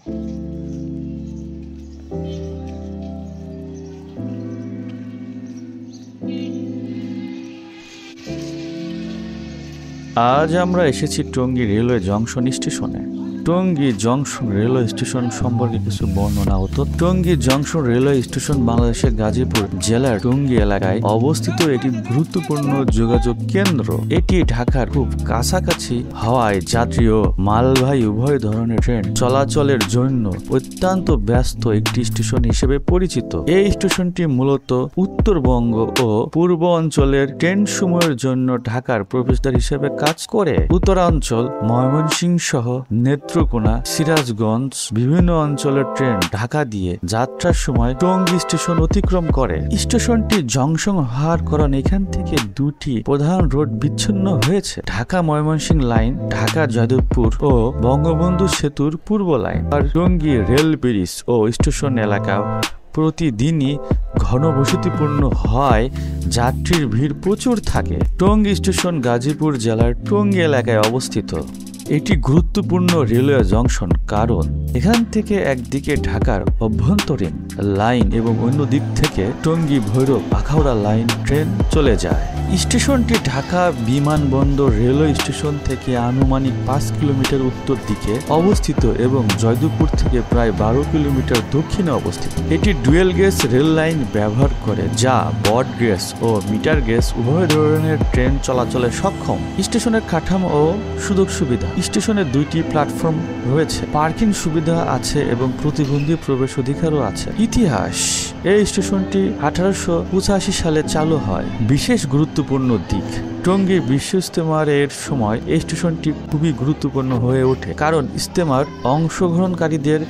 আজ আমরা এসেছি টঙ্গী রেলওয়ে জংশন স্টেশনে। টঙ্গী জংশন রেলওয়ে স্টেশন সম্পর্কে কিছু বর্ণনা হতো। টঙ্গী জংশন রেলওয়ে স্টেশন বাংলাদেশের গাজীপুর জেলার টঙ্গী এলাকায় অবস্থিত একটি গুরুত্বপূর্ণ যোগাযোগ কেন্দ্র। এটি ঢাকার খুব কাছাকাছি হওয়ায় যাত্রী ও মালবাহী উভয় ধরনের ট্রেন চলাচলের জন্য অত্যন্ত ব্যস্ত একটি স্টেশন হিসেবে পরিচিত। এই স্টেশনটি মূলত উত্তরবঙ্গ ও পূর্ব অঞ্চলের ট্রেন সমূহের জন্য ঢাকার প্রবেশদ্বার হিসেবে কাজ করে। উত্তরাঞ্চল, ময়মনসিংহ সহ নেত্রকোনা, সিরাজগঞ্জ বিভিন্ন অঞ্চলের ট্রেন ঢাকা দিয়ে যাত্রার সময় টঙ্গী স্টেশন অতিক্রম করে। স্টেশনটি জংশন হওয়ার কারণে এখান থেকে দুটি প্রধান রোড বিচ্ছিন্ন হয়েছে: ঢাকা ময়মনসিংহ লাইন, ঢাকা যাদবপুর ও বঙ্গবন্ধু সেতুর পূর্ব লাইন। আর টঙ্গী রেল ব্রিজ ও স্টেশন এলাকা প্রতিদিনই ঘনবসতিপূর্ণ হয়, যাত্রীর ভিড় প্রচুর থাকে। টঙ্গী স্টেশন গাজীপুর জেলার টঙ্গী এলাকায় অবস্থিত। এটি গুরুত্বপূর্ণ রেলওয়ে জংশন কারণ এখান থেকে একদিকে ঢাকার অভ্যন্তরীণ লাইন এবং অন্য দিক থেকে টঙ্গী ভৈরব আখাউড়া লাইন ট্রেন চলে যায়। স্টেশনটি ঢাকা বিমানবন্দর রেলওয়ে স্টেশন থেকে আনুমানিক 5 কিলোমিটার উত্তর দিকে অবস্থিত এবং জয়দেবপুর থেকে প্রায় 12 কিলোমিটার দক্ষিণে অবস্থিত। এটি ডুয়েল গেজ রেল লাইন ব্যবহার করে, যা ব্রড গেজ ও মিটার গেজ উভয় ধরনের ট্রেন চলাচলে সক্ষম। স্টেশনের কাঠামো ও সুযোগ সুবিধা: স্টেশনে 2টি প্ল্যাটফর্ম রয়েছে, পার্কিং সুবিধা আছে এবং প্রতিবন্ধী প্রবেশ অধিকারও আছে। ইতিহাস: এই স্টেশনটি 1885 সালে চালু হয়। বিশেষ গুরুত্বপূর্ণ দিক: টঙ্গী বিশ্ব ইজতেমার সময় এই স্টেশনটি খুবই গুরুত্বপূর্ণ হয়ে ওঠে, কারণ ইজতেমার অংশগ্রহণকারীদের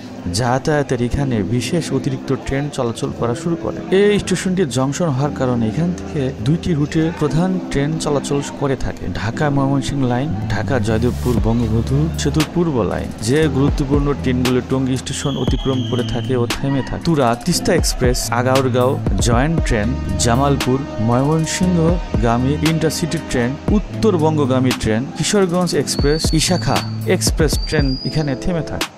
যাতায়াতের এখানে বিশেষ অতিরিক্ত ট্রেন চলাচল করা শুরু করে। এই স্টেশনটি জংশন হওয়ার কারণে এখান থেকে 2টি রুটে প্রধান ট্রেন চলাচল করে থাকে: ঢাকা ময়মনসিংহ লাইন, ঢাকা জয়দেবপুর বঙ্গবন্ধু সেতুর পূর্ব লাইন। যে গুরুত্বপূর্ণ ট্রেনগুলো টঙ্গী স্টেশন অতিক্রম করে থাকে ও থেমে থাকে: তুরা, তিস্তা এক্সপ্রেস, আগাউরগাঁও জয়েন্ট ট্রেন, জামালপুর ময়মনসিংহ গামী ইন্টারসিটি ট্রেন, উত্তরবঙ্গগামী ট্রেন, কিশোরগঞ্জ এক্সপ্রেস, ইশাখা এক্সপ্রেস ট্রেন এখানে থেমে থাকে।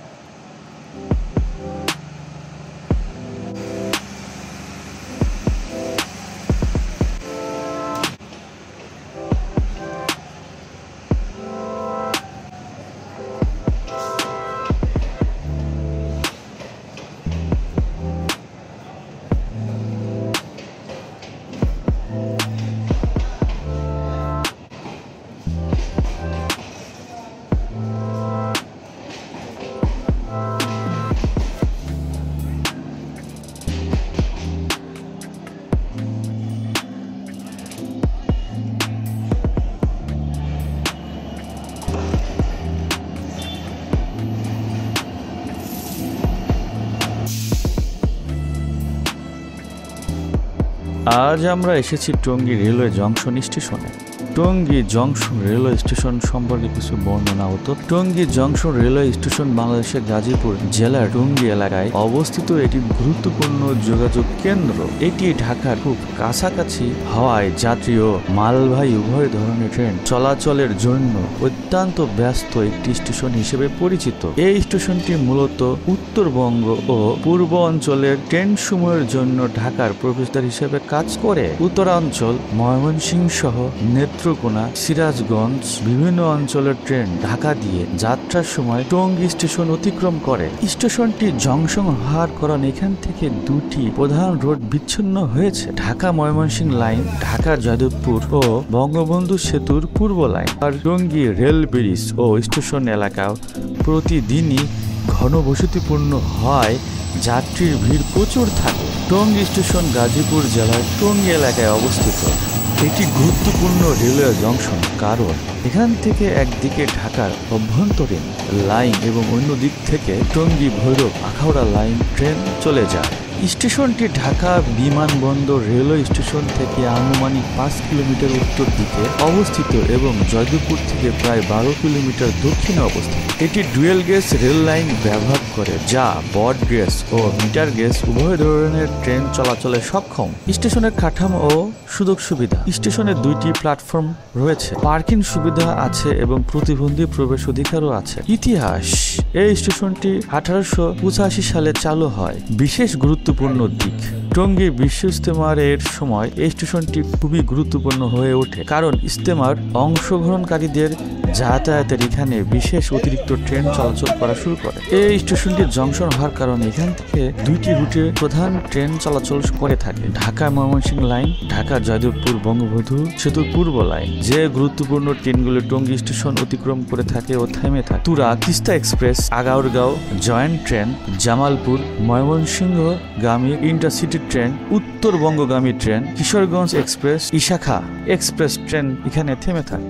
আজ আমরা এসেছি টঙ্গী রেলওয়ে জংশন স্টেশনে। টঙ্গী জংশন রেলওয়ে স্টেশন সম্পর্কে কিছু বর্ণনা হতো। টঙ্গী জংশন রেলওয়ে স্টেশন বাংলাদেশের গাজীপুর জেলার টঙ্গী এলাকায় অবস্থিত একটি গুরুত্বপূর্ণ যোগাযোগ কেন্দ্র। এটি ঢাকার খুব কাছাকাছি হওয়ায় যাত্রী ও মালবাহী উভয় ধরনের ট্রেন চলাচলের জন্য অত্যন্ত ব্যস্ত একটি স্টেশন হিসেবে পরিচিত। এই স্টেশনটি মূলত উত্তরবঙ্গ ও পূর্ব অঞ্চলের ট্রেন সমূহের জন্য ঢাকার প্রবেশদ্বার হিসেবে কাজ করে। উত্তরাঞ্চল, ময়মনসিংহ সহ নেত্রকোনা, সিরাজগঞ্জ বিভিন্ন অঞ্চলের ট্রেন ঢাকা দিয়ে যাত্রার সময় টঙ্গী স্টেশন অতিক্রম করে। স্টেশনটি জংশন হওয়ার কারণে এখান থেকে 2টি প্রধান রোড বিচ্ছিন্ন হয়েছে: ঢাকা ময়মনসিংহ লাইন, ঢাকা যাদবপুর ও বঙ্গবন্ধু সেতুর পূর্ব লাইন। আর টঙ্গী রেল ব্রিজ ও স্টেশন এলাকা প্রতিদিনই ঘনবসতিপূর্ণ হয়, যাত্রীর ভিড় প্রচুর থাকে। টঙ্গী স্টেশন গাজীপুর জেলার টঙ্গী এলাকায় অবস্থিত। এটি গুরুত্বপূর্ণ রেলওয়ে জংশন কারণ এখান থেকে একদিকে ঢাকার অভ্যন্তরীণ লাইন এবং অন্য দিক থেকে টঙ্গী ভৈরব আখাউড়া লাইন ট্রেন চলে যায়। স্টেশনটি ঢাকা বিমানবন্দর রেলওয়ে স্টেশন থেকে আনুমানিক 5 কিলোমিটার উত্তর দিকে অবস্থিত এবং জয়দেবপুর থেকে প্রায় 12 কিলোমিটার দক্ষিণে অবস্থিত। এটি ডুয়েল গেজ রেল লাইন ব্যবহার করে, যা ব্রড গেজ ও মিটার গেজ উভয় ধরনের ট্রেন চলাচলে সক্ষম। স্টেশনের কাঠামো ও সুযোগ সুবিধা। স্টেশনে 2টি প্ল্যাটফর্ম রয়েছে, পার্কিং সুবিধা আছে এবং প্রতিবন্ধী প্রবেশ অধিকারও আছে। ইতিহাস। এই স্টেশনটি 1885 সালে চালু হয়। বিশেষ গুরুত্বপূর্ণ দিক। টঙ্গী বিশ্ব ইজতেমার সময় এই স্টেশনটি খুবই গুরুত্বপূর্ণ হয়ে ওঠে, কারণ ইজতেমার অংশগ্রহণকারীদের যাতায়াতের এখানে বিশেষ অতিরিক্ত ট্রেন চলাচল করা শুরু করে। এই স্টেশনটি জংশন হওয়ার কারণে এখান থেকে 2টি রুটে প্রধান ট্রেন চলাচল করে থাকে: ঢাকা ময়মনসিংহ লাইন, ঢাকা জয়দেবপুর বঙ্গবন্ধু সেতুর পূর্ব লাইন। যে গুরুত্বপূর্ণ ট্রেনগুলো টঙ্গী স্টেশন অতিক্রম করে থাকে ও থেমে থাকে: তুরা, তিস্তা এক্সপ্রেস, আগাউরগাঁও জয়েন্ট ট্রেন, জামালপুর ময়মনসিংহ গামী ইন্টারসিটি ট্রেন, উত্তরবঙ্গগামী ট্রেন, কিশোরগঞ্জ এক্সপ্রেস, ইশাখা এক্সপ্রেস ট্রেন এখানে থেমে থাকে।